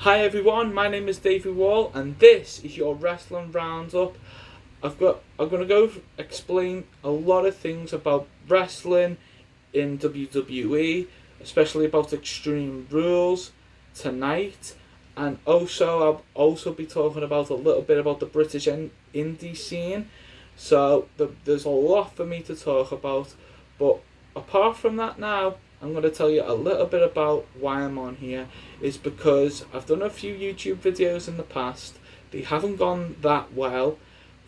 Hi everyone, my name is Davey Wall and this is your Wrestling Roundup. I'm gonna explain a lot of things about wrestling in WWE, especially about Extreme Rules tonight, and also I'll also be talking about a little bit about the British indie scene. So there's a lot for me to talk about, but apart from that now, I'm going to tell you a little bit about why I'm on here. Is because I've done a few YouTube videos in the past. They haven't gone that well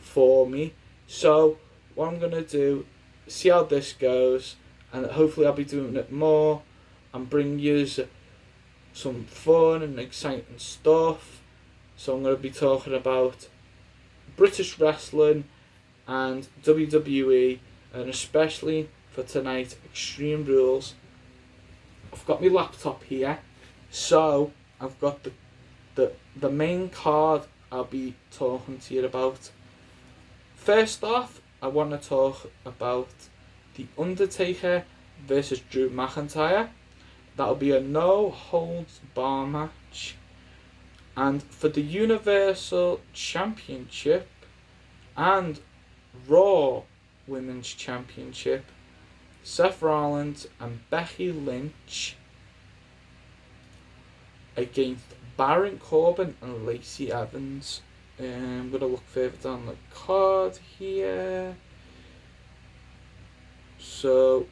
for me. So what I'm going to do, see how this goes, and hopefully I'll be doing it more and bring you some fun and exciting stuff. So I'm going to be talking about British wrestling and WWE, and especially for tonight, Extreme Rules. I've got my laptop here, so I've got the main card I'll be talking to you about. First off, I want to talk about The Undertaker versus Drew McIntyre. That'll be a no holds bar match. And for the Universal Championship and Raw Women's Championship, Seth Rollins and Becky Lynch against Baron Corbin and Lacey Evans. I'm going to look further down the card here. So,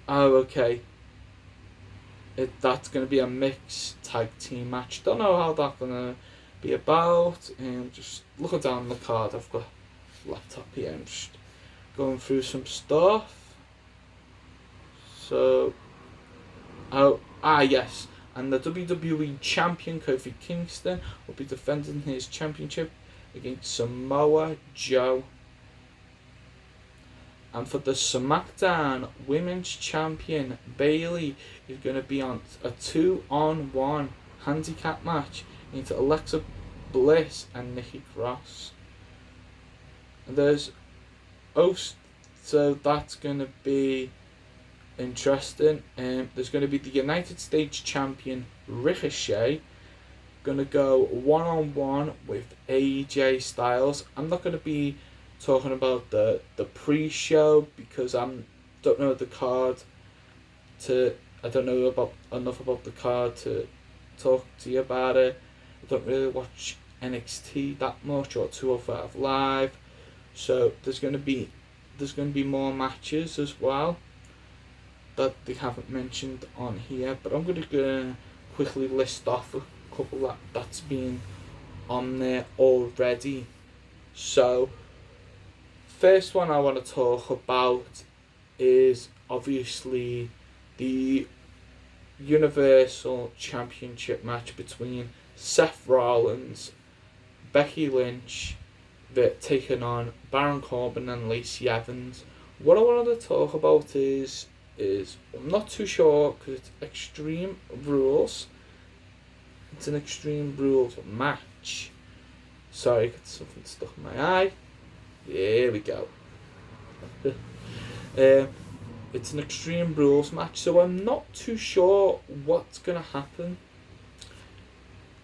okay. That's going to be a mixed tag team match. Don't know how that's going to be about. Just looking down the card, I've got laptop here. I'm just going through some stuff. So, yes, and the WWE champion Kofi Kingston will be defending his championship against Samoa Joe. And for the SmackDown Women's Champion, Bayley is going to be on a 2-on-1 handicap match into Alexa Bliss and Nikki Cross. And so that's going to be interesting. There's going to be the United States Champion Ricochet going to go 1-on-1 with AJ Styles. I'm not going to be talking about the pre-show because I don't know the card I don't know enough about the card to talk to you about it. I don't really watch NXT that much or 205 Live, so there's going to be more matches as well that they haven't mentioned on here, but I'm going to quickly list off a couple that's been on there already. So first one I want to talk about is obviously the Universal Championship match between Seth Rollins, Becky Lynch, taking on Baron Corbin and Lacey Evans. What I wanted to talk about is I'm not too sure because it's Extreme Rules. It's an Extreme Rules match. Sorry, I got something stuck in my eye. There we go. It's an Extreme Rules match, so I'm not too sure what's going to happen.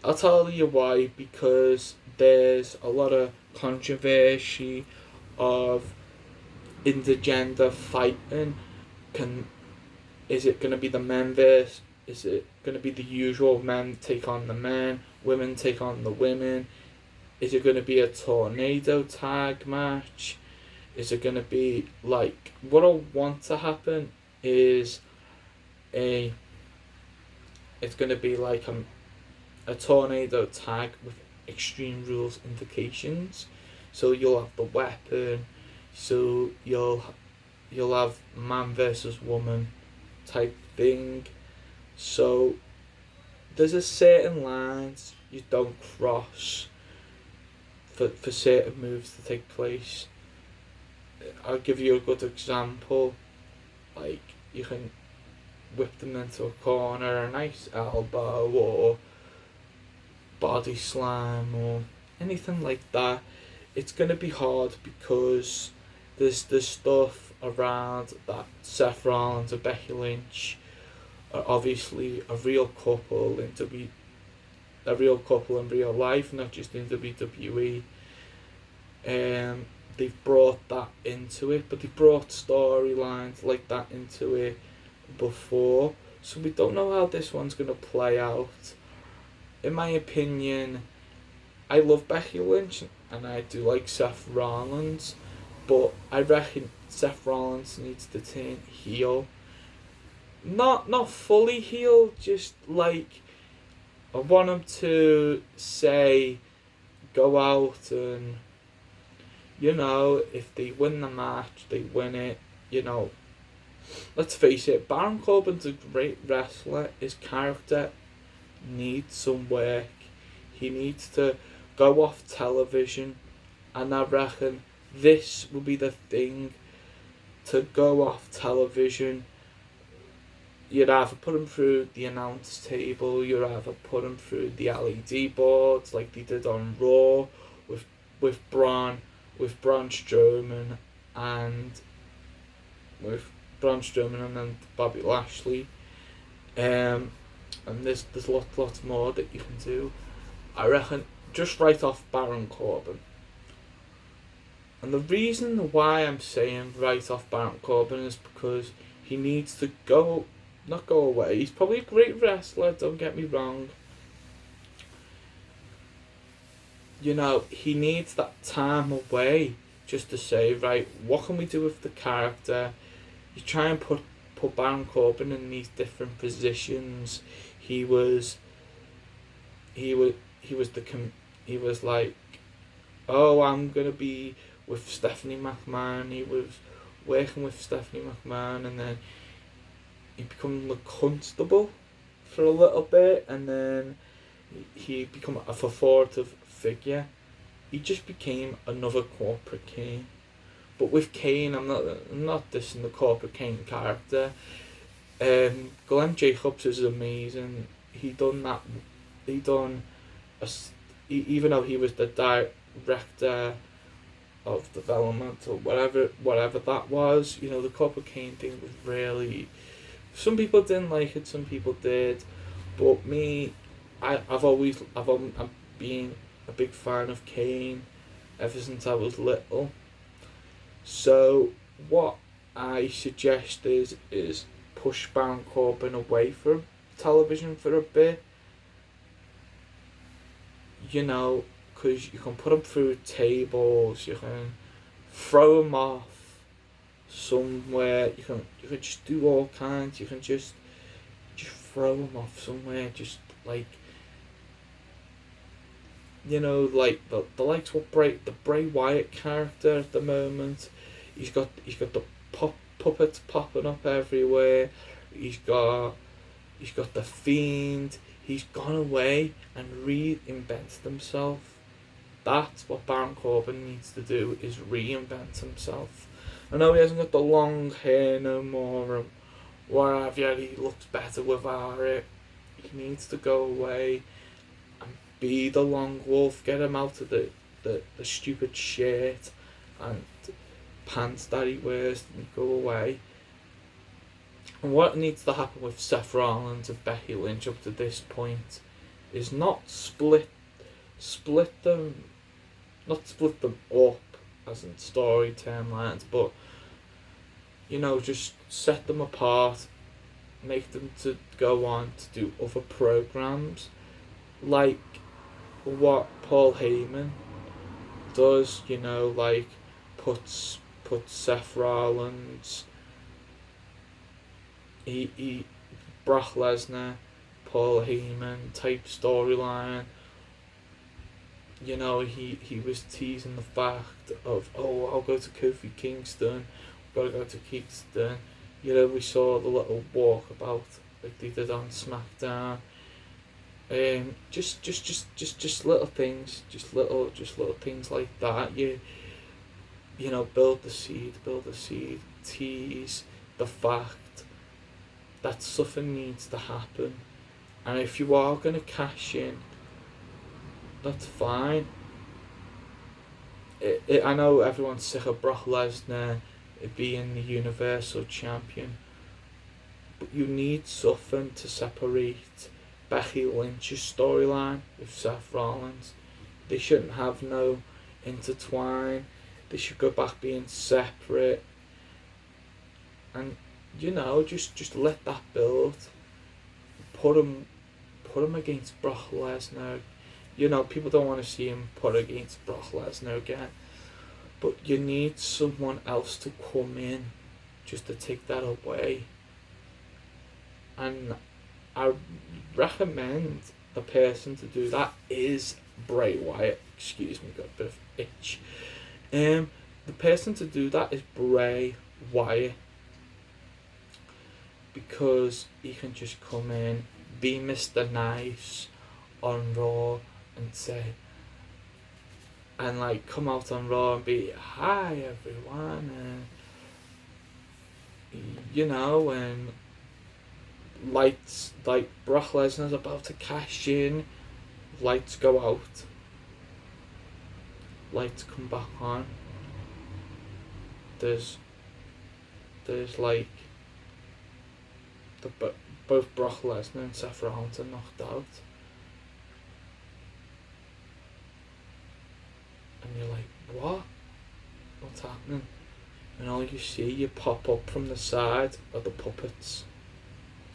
I'll tell you why, because there's a lot of controversy of intergender fighting. Is it going to be the men versus? Is it going to be the usual men take on the men, women take on the women? Is it going to be a tornado tag match? Is it going to be like, what I want to happen is it's going to be like a tornado tag with Extreme Rules indications. So you'll have the weapon, so you'll have man versus woman type thing. So there's a certain lines you don't cross for certain moves to take place. I'll give you a good example. Like, you can whip them into a corner, a nice elbow or body slam or anything like that. It's going to be hard because there's stuff around that Seth Rollins and Becky Lynch are obviously a real couple in real life, not just in WWE. They've brought that into it, but they brought storylines like that into it before, so we don't know how this one's gonna play out. In my opinion, I love Becky Lynch and I do like Seth Rollins, but I reckon Seth Rollins needs to turn heel. Not fully heel, just like I want him to say, go out and, if they win the match, they win it. Let's face it, Baron Corbin's a great wrestler. His character needs some work. He needs to go off television, and I reckon this will be the thing to go off television. You'd either put him through the announce table, you'd either put him through the LED boards like they did on Raw with Braun Strowman and then Bobby Lashley. And there's lots more that you can do. I reckon just write off Baron Corbin. And the reason why I'm saying write off Baron Corbin is because he needs to not go away. He's probably a great wrestler, don't get me wrong. He needs that time away just to say, right, what can we do with the character? You try and put Baron Corbin in these different positions. He was like, oh, I'm gonna be with Stephanie McMahon. He was working with Stephanie McMahon, and then he became the constable for a little bit, and then he became a authoritative figure. He just became another corporate Kane. But with Kane, I'm not dissing the corporate Kane character. Glenn Jacobs is amazing. Even though he was the director of development or whatever that was, the corporate Kane thing was really. Some people didn't like it, some people did, but me, I'm being a big fan of Kane ever since I was little. So what I suggest is push Baron Corbin away from television for a bit. Because you can put him through tables, you can throw him off somewhere, you can just do all kinds, you can just throw him off somewhere, just like, like the likes of the Bray Wyatt character at the moment. He's got the puppets popping up everywhere. He's got the Fiend. He's gone away and reinvented himself. That's what Baron Corbin needs to do, is reinvent himself. I know he hasn't got the long hair no more and whatever, he looks better without it. He needs to go away and be the Long Wolf, get him out of the stupid shirt and pants that he wears and go away. And what needs to happen with Seth Rollins and Becky Lynch up to this point is not split them up as in story timelines, but just set them apart, make them to go on to do other programs, like what Paul Heyman does. Like puts Seth Rollins, Brock Lesnar, Paul Heyman type storyline. He was teasing the fact of, oh, I'll go to Kofi Kingston, gotta go to Kingston. We saw the little walkabout like they did on SmackDown. Just little things, just little things like that. Build the seed, tease the fact that something needs to happen, and if you are gonna cash in, that's fine. I know everyone's sick of Brock Lesnar being the Universal Champion, But you need something to separate Becky Lynch's storyline with Seth Rollins. They shouldn't have no intertwine. They should go back being separate. And just let that build. Put him against Brock Lesnar. People don't want to see him put against Brock Lesnar again. But you need someone else to come in just to take that away. And I recommend the person to do that is Bray Wyatt. Excuse me, got a bit of itch. The person to do that is Bray Wyatt. Because he can just come in, be Mr. Nice on Raw and say, and come out on Raw and be, hi everyone, and lights, Brock Lesnar's about to cash in, lights go out, lights come back on, there's both Brock Lesnar and Seth Rollins are knocked out. And you're like, what? What's happening? And all you pop up from the side are the puppets.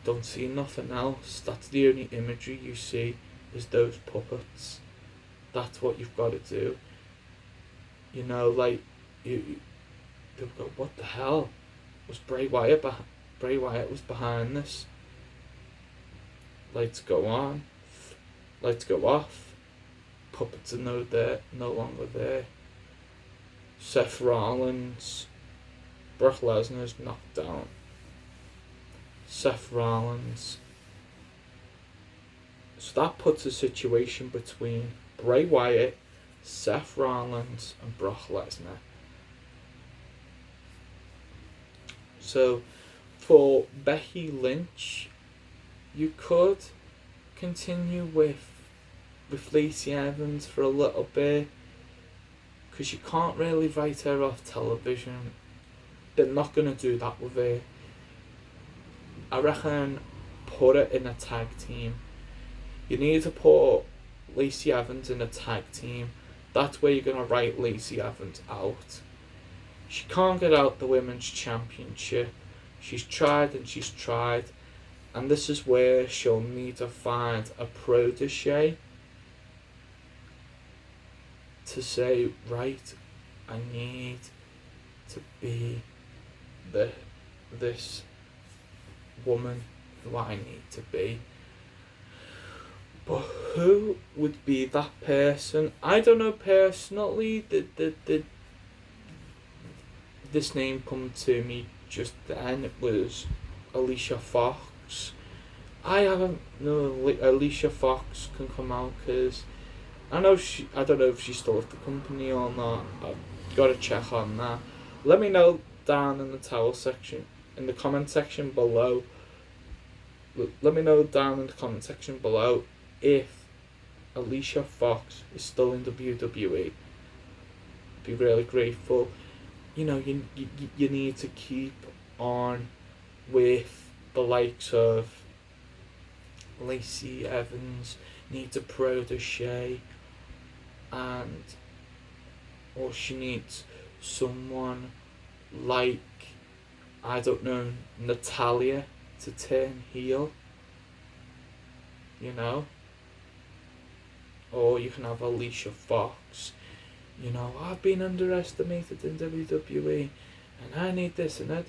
Don't see nothing else. That's the only imagery you see is those puppets. That's what you've got to do. They'll go, what the hell? Was Bray Wyatt Bray Wyatt was behind this? Lights go on, lights go off, puppets are no longer there. Seth Rollins, Brock Lesnar's knocked down. Seth Rollins. So that puts a situation between Bray Wyatt, Seth Rollins, and Brock Lesnar. So, for Becky Lynch, you could continue with Lacey Evans for a little bit, because you can't really write her off television. They're not going to do that with her. I reckon put her in a tag team. You need to put Lacey Evans in a tag team. That's where you're going to write Lacey Evans out. She can't get out the Women's Championship. She's tried and she's tried. And this is where she'll need to find a protege to say, right, I need to be this woman who I need to be. But who would be that person? I don't know personally. This name come to me just then. It was Alicia Fox. I haven't know Alicia Fox can come out, because I don't know if she's still with the company or not. I've got to check on that. Let me know down in the comment section below. Let me know down in the comment section below if Alicia Fox is still in WWE. Be really grateful. You need to keep on with the likes of Lacey Evans, needs a protege, or she needs someone like, I don't know, Natalia to turn heel, or you can have Alicia Fox. I've been underestimated in WWE, and I need this, and I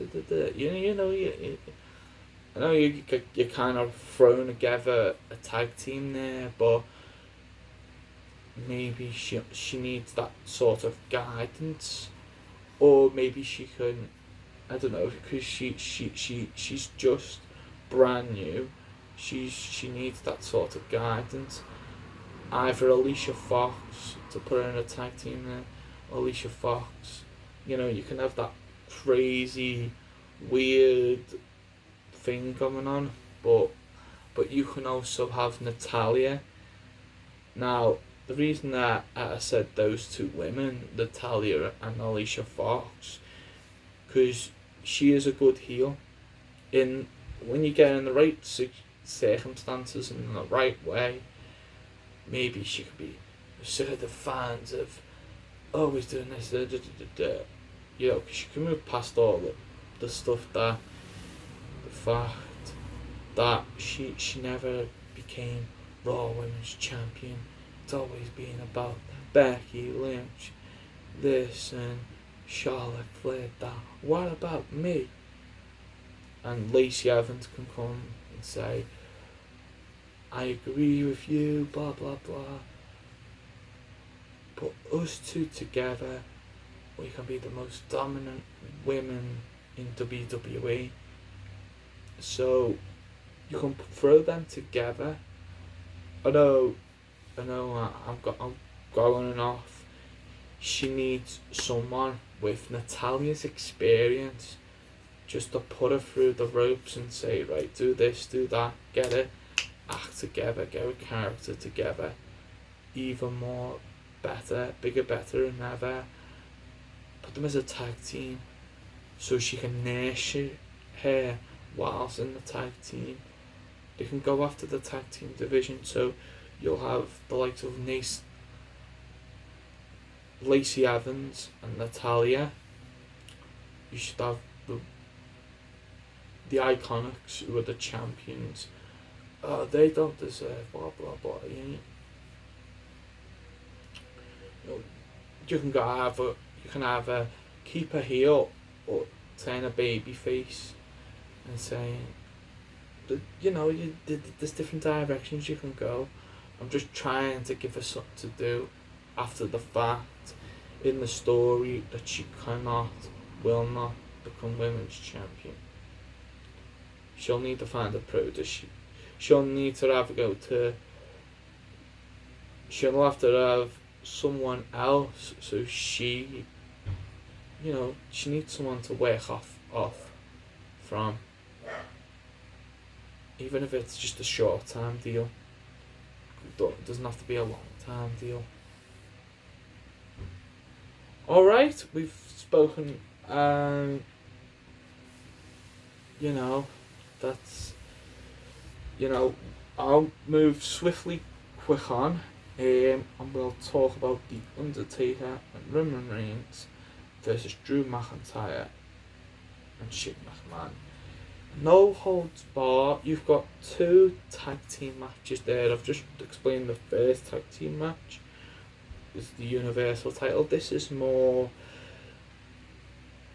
know you're kind of throwing together a tag team there, but maybe she needs that sort of guidance, or maybe she can, I don't know, because she's just brand new. She needs that sort of guidance. Either Alicia Fox to put her in a tag team there, Alicia Fox. You can have that crazy, weird thing going on, but you can also have Natalia. Now, the reason that I said those two women, Natalia and Alicia Fox, because she is a good heel. In when you get in the right circumstances and in the right way, maybe she could be sick of the fans of always doing this, you know, because she can move past all the stuff that, the fact that she never became Raw Women's Champion. It's always been about Becky Lynch, this, and Charlotte Flair, that. What about me? And Lacey Evans can come and say, I agree with you, blah blah blah. But us two together, we can be the most dominant women in WWE. So you can throw them together. I know, I'm going off. She needs someone with Natalia's experience, just to put her through the ropes and say, right, do this, do that, get it, act together, get a character together, even more better, bigger, better than ever. Put them as a tag team, so she can nurture her whilst in the tag team. They can go after the tag team division, so you'll have the likes of Lacey Evans and Natalya. You should have the Iconics, who are the champions. Oh, they don't deserve blah blah blah. You can either keep her heel or turn a baby face and say, there's different directions you can go. I'm just trying to give her something to do after the fact in the story that she will not become women's champion. She'll need to find a producer. She'll need to she'll have to have someone else, so she needs someone to work off from, even if it's just a short time deal. It doesn't have to be a long time deal. Alright, we've spoken, that's, I'll move swiftly quick on, and we'll talk about The Undertaker and Roman Reigns versus Drew McIntyre and Shane McMahon. No holds barred. You've got 2 tag team matches there. I've just explained the first tag team match is the Universal title. This is more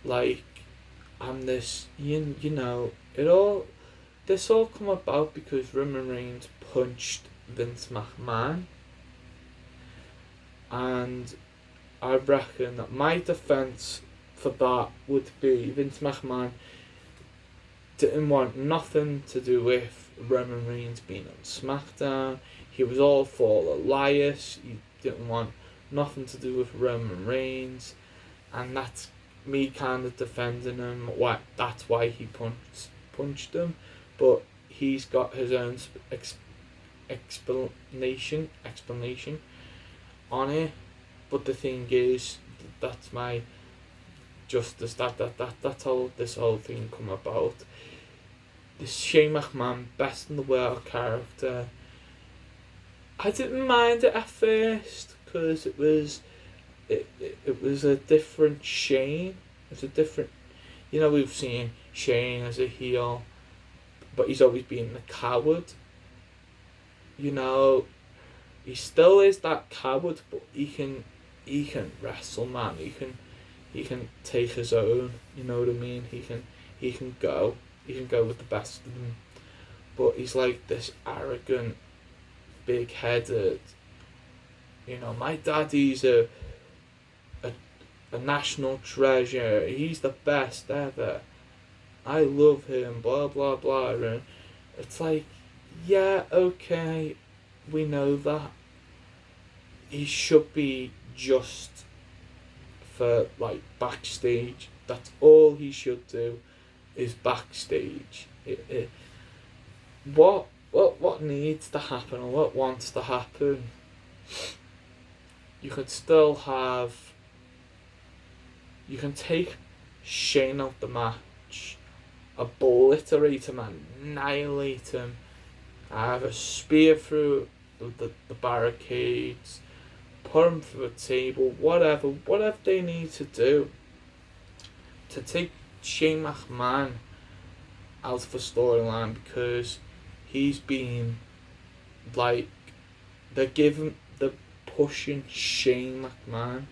like, this all come about because Roman Reigns punched Vince McMahon, and I reckon that my defence for that would be Vince McMahon didn't want nothing to do with Roman Reigns being on SmackDown. He was all for Elias. He didn't want nothing to do with Roman Reigns, and that's me kind of defending him. That's why he punched him, but he's got his own explanation on it. But the thing is, that's my justice. That's how this whole thing come about. This Shane McMahon, best in the world character. I didn't mind it at first because it was a different Shane. It's a different, we've seen Shane as a heel, but he's always been the coward. He still is that coward, but he can wrestle, man. He can take his own. You know what I mean? He can go with the best of them, but he's like this arrogant, big-headed. My daddy's a national treasure. He's the best ever. I love him. Blah blah blah. And it's like, yeah, okay, we know that. He should be just for backstage. That's all he should do, is backstage. What needs to happen, or what wants to happen? You can take Shane out the match obliterate him, annihilate him, have a spear through the barricades, put him through a table, whatever they need to do to take Shane McMahon out of the storyline, because he's been like, they're pushing Shane McMahon.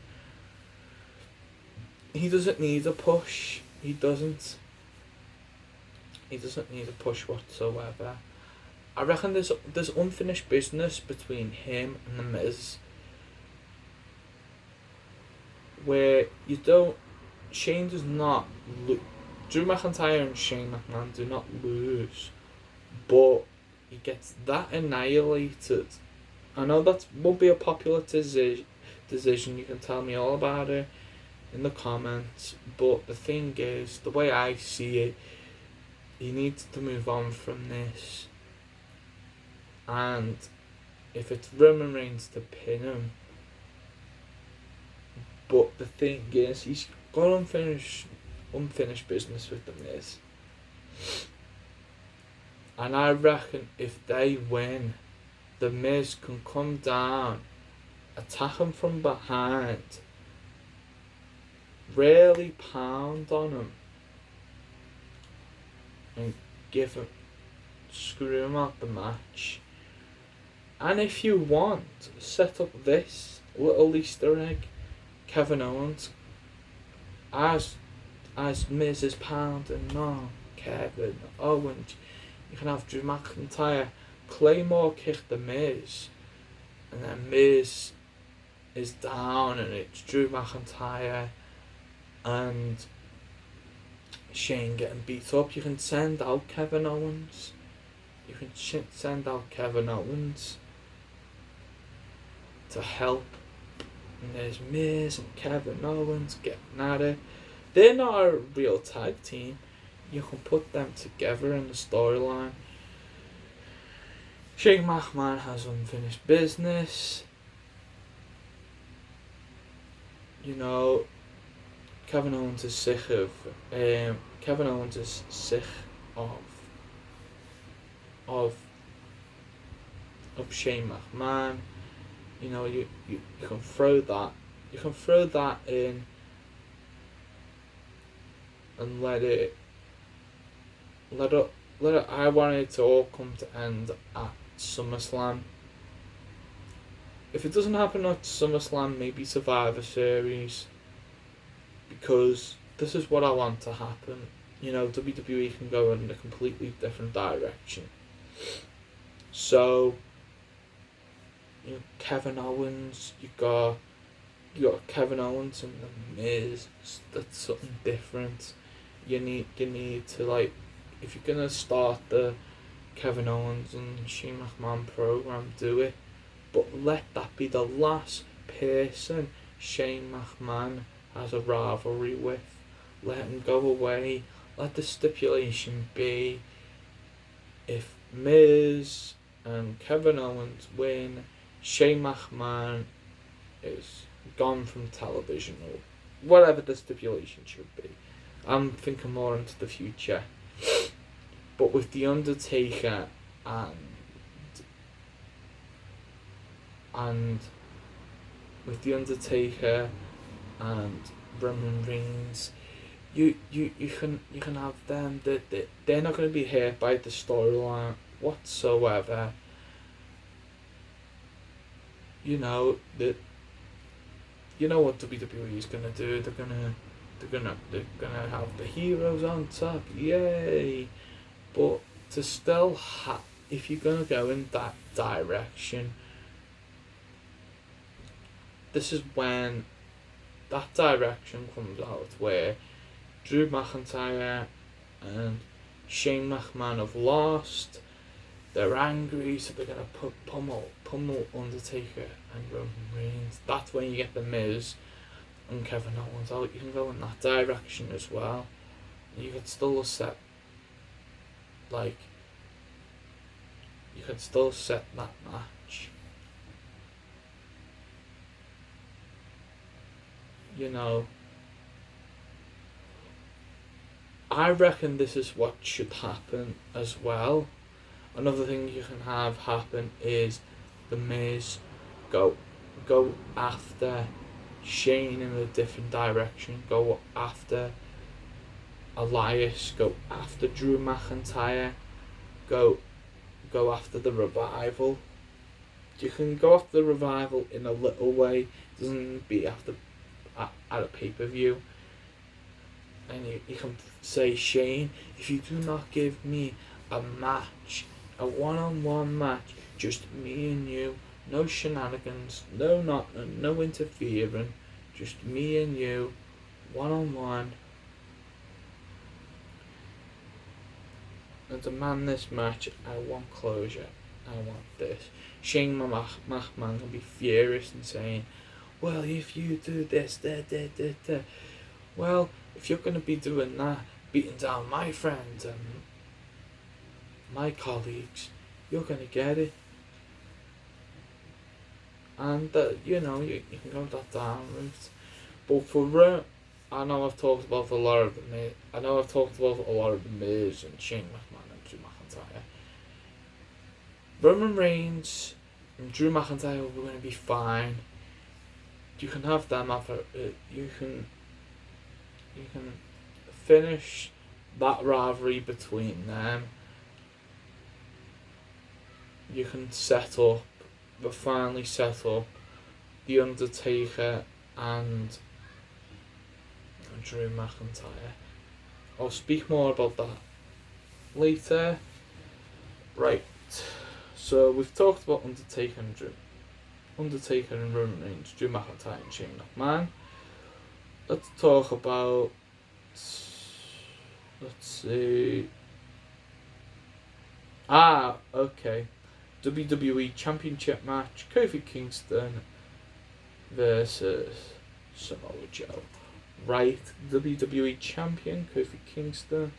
He doesn't need a push. He doesn't need a push whatsoever. I reckon there's unfinished business between him and The Miz, where Shane does not Drew McIntyre and Shane McMahon do not lose, but he gets that annihilated. I know that won't be a popular decision. You can tell me all about it in the comments, but the thing is, the way I see it, he needs to move on from this. And if it's Roman Reigns to pin him, but the thing is, he's got unfinished business with The Miz. And I reckon if they win, The Miz can come down, attack him from behind, really pound on him, and screw him out the match. And if you want, set up this little Easter egg. Kevin Owens, as Miz is pounding on Kevin Owens, you can have Drew McIntyre Claymore kick The Miz, and then Miz is down and it's Drew McIntyre and Shane getting beat up. You can send out Kevin Owens. To help. And there's Miz and Kevin Owens getting at it. They're not a real tag team. You can put them together in the storyline. Shane McMahon has unfinished business. Kevin Owens is sick of Shane McMahon. You can throw that in and let it I want it to all come to end at SummerSlam. If it doesn't happen at SummerSlam, maybe Survivor Series, because this is what I want to happen. WWE can go in a completely different direction. So Kevin Owens, you got Kevin Owens and The Miz. That's something different. You need to, if you're gonna start the Kevin Owens and Shane McMahon program, do it, but let that be the last person Shane McMahon has a rivalry with. Let him go away. Let the stipulation be, if Miz and Kevin Owens win, Shane McMahon is gone from television, or whatever the stipulation should be. I'm thinking more into the future. But with The Undertaker and Roman Reigns, you can have them. They're not going to be hurt by the storyline whatsoever. You know what WWE is gonna do. They're gonna have the heroes on top, yay! But to still if you're gonna go in that direction, this is when that direction comes out, where Drew McIntyre and Shane McMahon have lost. They're angry, so they're gonna pummel Undertaker and Roman Reigns. That's when you get The Miz and Kevin Owens out. You can go in that direction as well. You could still set that match. I reckon this is what should happen as well. Another thing you can have happen is the Miz go after Shane in a different direction, go after Elias, go after Drew McIntyre, go after the Revival. You can go after the Revival in a little way. It doesn't be after at a pay-per-view. And you can say, Shane, if you do not give me a match, a one-on-one match, just me and you, no shenanigans, no interfering, just me and you, one-on-one, and demand this match. I want closure. I want this. Shane McMahon can be furious and saying, well, if you do this, well, if you're going to be doing that, beating down my friends and my colleagues, you're going to get it. And, you can go that down route. But for I know I've talked about a lot of the Miz. I know I've talked about a lot of the Miz and Shane McMahon and Drew McIntyre. Roman Reigns and Drew McIntyre are going to be fine. You can have them after. You can finish that rivalry between them. You can finally set up The Undertaker and Drew McIntyre. I'll speak more about that later. Right, so we've talked about Undertaker and Roman Reigns, Drew McIntyre and Shane McMahon. Let's talk about, let's see. Okay. WWE Championship match, Kofi Kingston versus Samoa Joe. Right, WWE Champion, Kofi Kingston.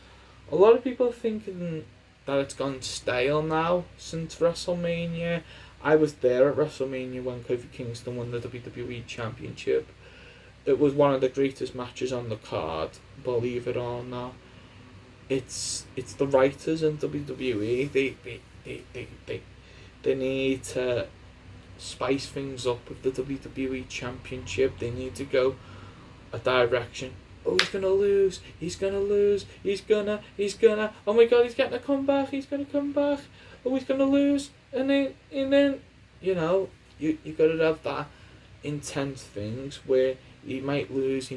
A lot of people are thinking that it's gone stale now since WrestleMania. I was there at WrestleMania when Kofi Kingston won the WWE Championship. It was one of the greatest matches on the card, believe it or not. It's the writers in WWE. They need to spice things up with the WWE Championship. They need to go a direction. Oh, he's gonna lose. Oh my God, he's getting a comeback. He's gonna come back. Oh, he's gonna lose. And then you gotta have that intense things where he might lose.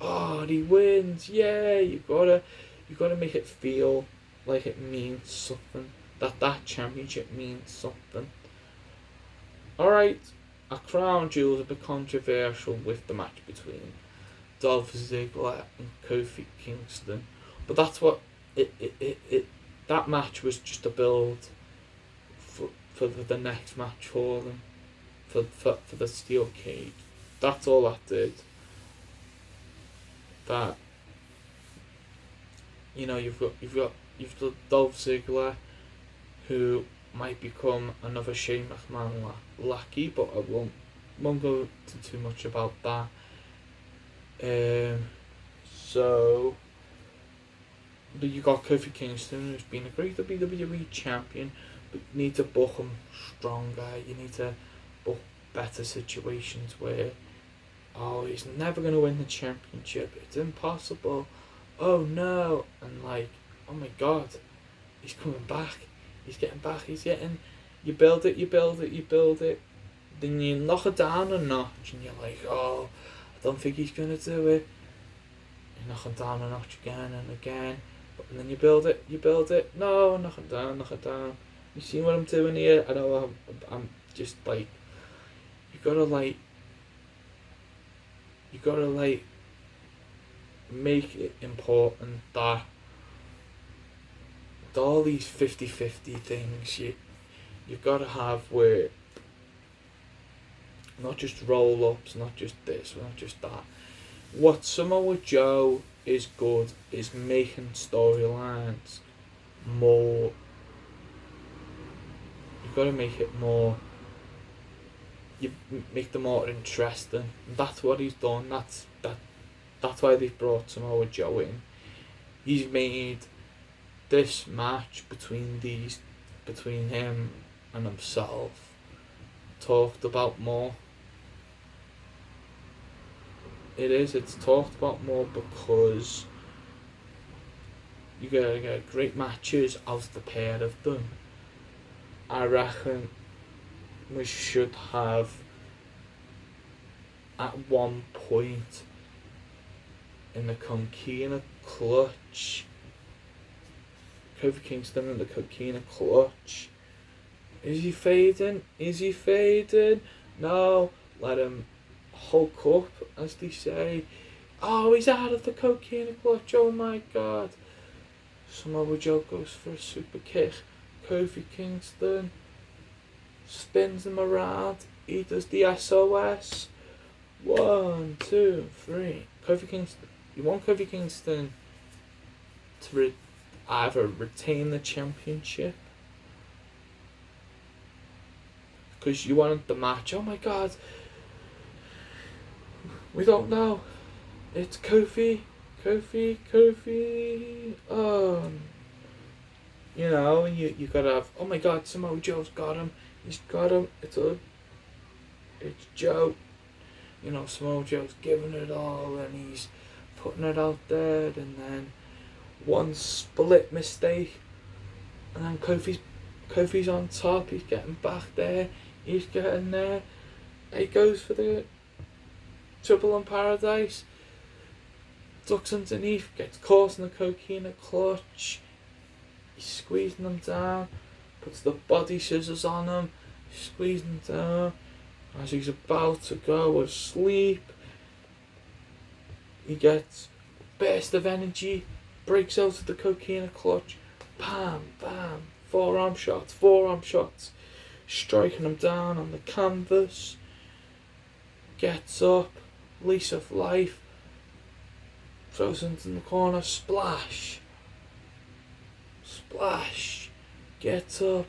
Oh, and he wins. Yeah, you gotta make it feel like it means something. That championship means something. Alright, a crown jewel is a bit controversial with the match between Dolph Ziggler and Kofi Kingston. But that's what that match was just a build for the next match for them. For the steel cage. That's all that did. That you've got Dolph Ziggler, who might become another Shane McMahon lackey, but I won't go into too much about that. But you got Kofi Kingston, who's been a great WWE champion, but you need to book him stronger. You need to book better situations where, oh, he's never going to win the championship. It's impossible. Oh no. And oh my God, he's coming back. He's getting back. You build it. Then you knock it down a notch and you're like, oh, I don't think he's going to do it. You knock it down a notch again and again. And then you build it. No, knock it down. You see what I'm doing here? I know I'm just you gotta make it important that all these 50-50 things you've got to have, where not just roll-ups, not just this, not just that. What Samoa Joe is good is making storylines more. You've got to make it more. You make them more interesting. That's what he's done. That's why they've brought Samoa Joe in. he's made this match between him and himself talked about more. It's talked about more because you get great matches out of the pair of them. I reckon we should have at one point in the Coquina clutch, Kofi Kingston in the Coquina clutch. Is he fading? No, let him hulk up, as they say. Oh, he's out of the Coquina clutch, oh my god. Samoa Joe goes for a super kick. Kofi Kingston spins him around. He does the SOS. 1, 2, 3. Kofi Kingston. You want Kofi Kingston to either retain the championship, because you wanted the match. Oh my god. We don't know. It's Kofi. You know, you gotta have, oh my god, Samoa Joe's got him. He's got him. It's Joe. You know, Samoa Joe's giving it all and he's putting it out there, and then one split mistake and then Kofi's on top, he's getting back there, he's getting there. He goes for the Trouble in Paradise, ducks underneath, gets caught in the Coquina clutch. He's squeezing him down, puts the body scissors on him, squeezing him down. As he's about to go asleep, he gets a burst of energy, breaks out of the Coquina clutch, bam, bam, forearm shots, striking him down on the canvas. Gets up, lease of life, throws him in the corner, splash, gets up,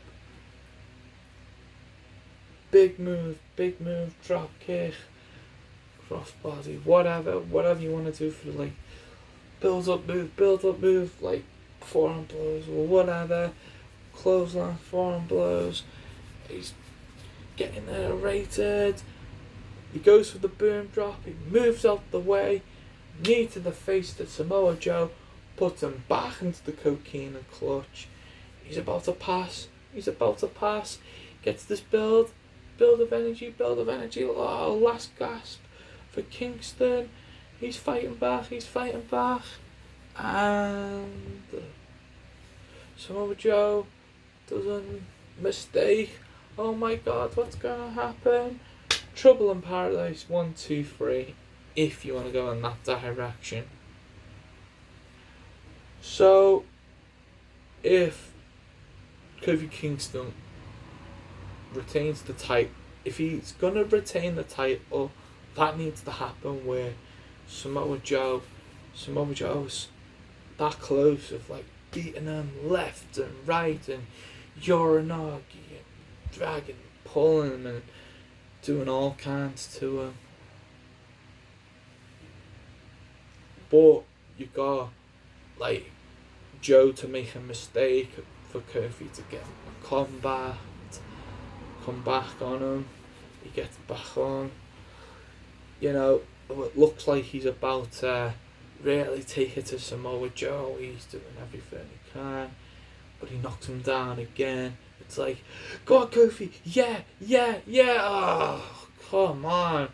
big move, drop kick, crossbody, whatever you want to do for the, like, build up move, like forearm blows or whatever, clothesline, forearm blows. He's getting there rated. He goes for the boom drop, he moves out the way, knee to the face to Samoa Joe, puts him back into the Coquina clutch. He's about to pass, gets this build of energy, oh, last gasp for Kingston. He's fighting back, and Samoa Joe does a mistake. Oh my god, what's gonna happen? Trouble in Paradise 1, 2, 3, if you want to go in that direction. So, if Kofi Kingston retains the title, if he's going to retain the title, that needs to happen where Samoa Joe's that close of, like, beating him left and right and Uranagi and dragging, pulling him and doing all kinds to him. But you got, like, Joe to make a mistake for Kofi to get a combat, come back on him. He gets back on. You know, it looks like he's about to really take it to Samoa Joe. He's doing everything he can, but he knocks him down again. It's like, go on, Kofi, yeah, oh, come on.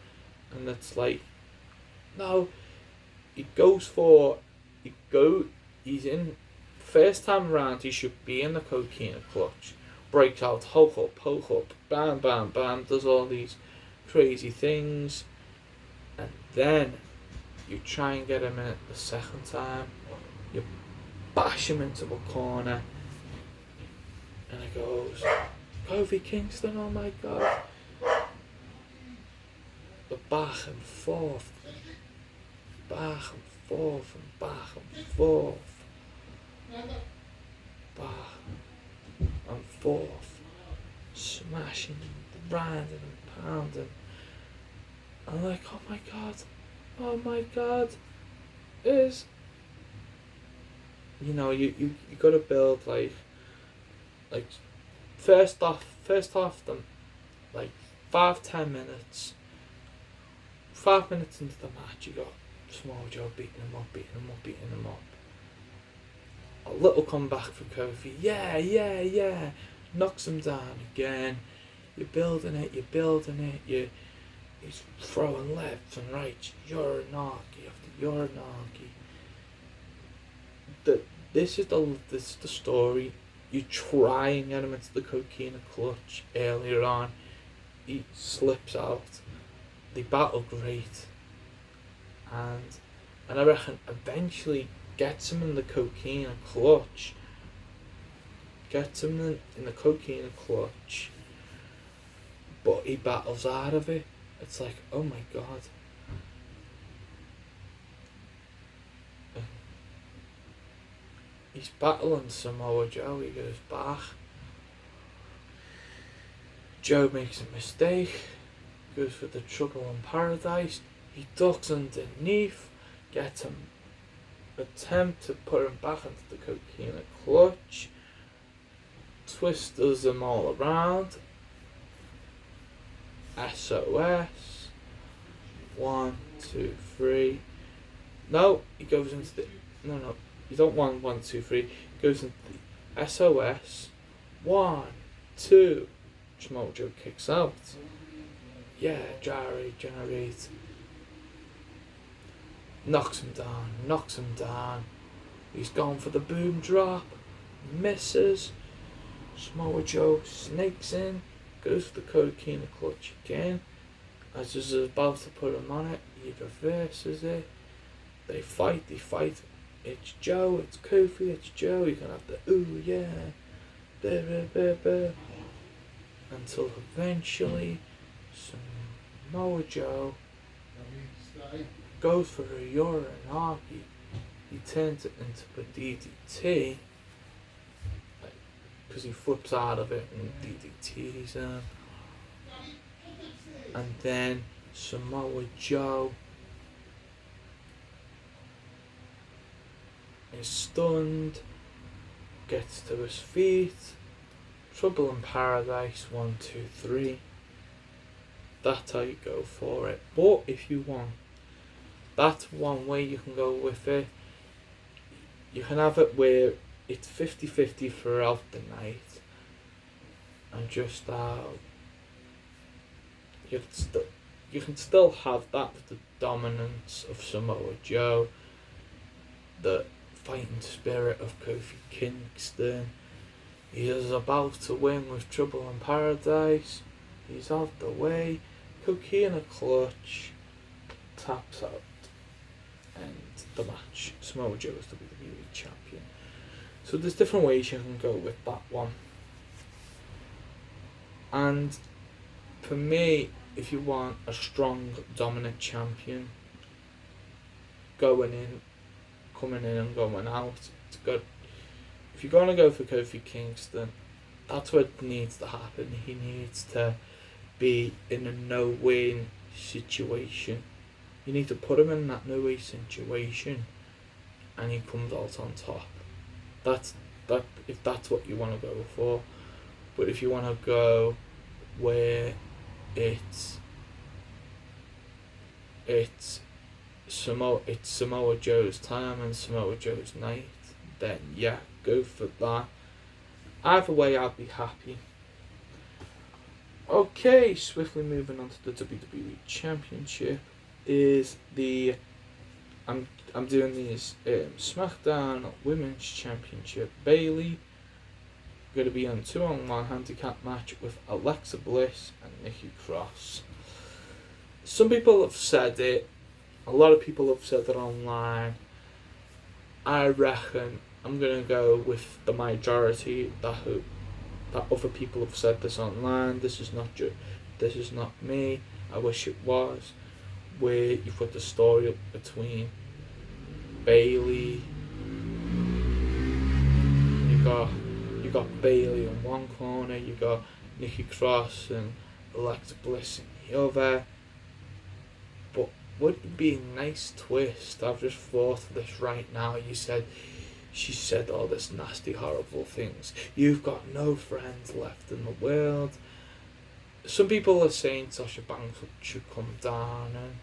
And it's like, no, he's in, first time around, he should be in the Coquina clutch. Breaks out, hulk up, bam, does all these crazy things. And then you try and get him in it the second time. You bash him into a corner. And it goes, Kofi Kingston, oh my god. The back and forth. Smashing, grinding and pounding. I'm like, oh my god. Is you gotta build like first off them like 5-10 minutes. 5 minutes into the match, you got Samoa Joe beating him up. A little comeback for Kofi. Yeah. Knocks him down again. You're building it. He's throwing left and right. Uranagi after Uranagi. This is the story. You try and get him into the coquina clutch earlier on. He slips out. They battle great. And I reckon eventually gets him in the coquina clutch. But he battles out of it. It's like, oh my god. He's battling Samoa Joe, he goes back. Joe makes a mistake, goes for the Trouble in Paradise. He ducks underneath, gets him, attempt to put him back into the coquina clutch, twisters him all around. SOS. 1, 2, 3. No, he goes into the. No. You don't want 1, 2, 3. He goes into the SOS. 1, 2. Samoa Joe kicks out. Yeah, generate. Knocks him down. He's gone for the boom drop. Misses. Samoa Joe snakes in. Goes for the coquina clutch again. As he's about to put him on it, he reverses it. They fight. It's Joe, it's Kofi, it's Joe. You can have the ooh yeah, until eventually Samoa Joe goes for a Uranagi. He turns it into a DDT because he flips out of it and DDTs him. And then Samoa Joe is stunned, gets to his feet. Trouble in Paradise, 1, 2, 3. That's how you go for it. But if you want, that's one way you can go with it. You can have it where it's 50-50 throughout the night, and just you can still have that with the dominance of Samoa Joe, the fighting spirit of Kofi Kingston. He is about to win with Trouble in Paradise. He's out the way. Coquina clutch. Taps out. And the match. Samoa Joe is WWE champion. So there's different ways you can go with that one. And for me, if you want a strong, dominant champion, coming in and going out, it's good. If you're going to go for Kofi Kingston, that's what needs to happen. He needs to be in a no-win situation. You need to put him in that no-win situation, and he comes out on top. If that's what you want to go for. But if you want to go where it's Samoa Joe's time and Samoa Joe's night, then yeah, go for that. Either way, I'll be happy. Okay, swiftly moving on to the WWE Championship is I'm doing these SmackDown Women's Championship. Bayley going to be on 2-on-1 handicap match with Alexa Bliss and Nikki Cross. Some people have said it. A lot of people have said it online. I reckon I'm going to go with the majority that other people have said this online. This is not me. I wish it was. Where you put the story up between Bayley. You got Bayley in one corner. You got Nikki Cross and Alexa Bliss in the other. But would it be a nice twist? I've just thought of this right now. You said she said all this nasty, horrible things. You've got no friends left in the world. Some people are saying Sasha Banks should come down, and